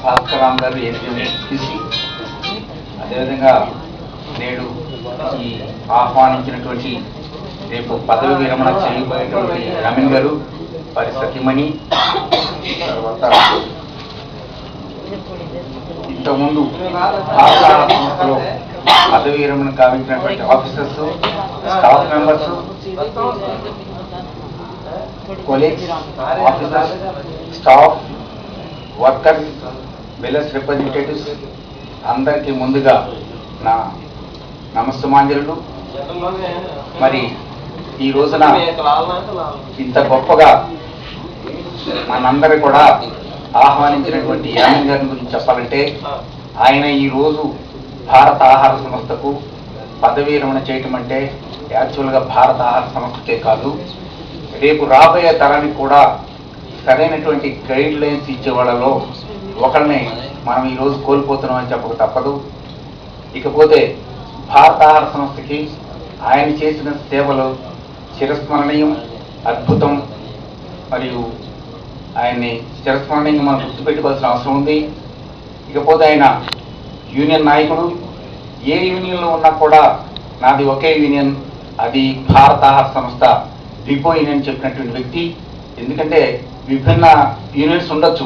భాస్కరామ్ గారు ఏపీసీ, అదేవిధంగా నేడు ఈ ఆహ్వానించినటువంటి రేపు పదవి విరమణ చేయబోయేటువంటి రమణ్ గారు, వారి సతీమణి, తర్వాత ఇంతకుముందు భారత సంస్థలో పదవి విరమణ కావించినటువంటి officers, staff members, colleagues, officers, staff, workers, business representatives అందరికీ ముందుగా నా నమస్సుమాంజలు. మరి ఈ రోజున ఇంత గొప్పగా మనందరూ కూడా ఆహ్వానించినటువంటి యామిన్ గారి గురించి చెప్పాలంటే, ఆయన ఈరోజు భారత ఆహార సంస్థకు పదవీ విరమణ చేయటం అంటే యాక్చువల్గా భారత ఆహార సంస్థకే కాదు, రేపు రాబోయే తరానికి కూడా సరైనటువంటి గైడ్ లైన్స్ ఇచ్చే వాళ్ళలో ఒకరిని మనం ఈరోజు కోల్పోతున్నామని చెప్పక తప్పదు. ఇకపోతే భారత ఆహార సంస్థకి ఆయన చేసిన సేవలు చిరస్మరణీయం, అద్భుతం. మరియు ఆయన్ని చిరస్మరణీయంగా మనం గుర్తుపెట్టుకోవాల్సిన అవసరం ఉంది. ఇకపోతే ఆయన యూనియన్ నాయకుడు. ఏ యూనియన్లో ఉన్నా కూడా నాది ఒకే యూనియన్, అది భారత ఆహార సంస్థ డిపో యూనియన్ చెప్పినటువంటి వ్యక్తి. ఎందుకంటే విభిన్న యూనియన్స్ ఉండొచ్చు,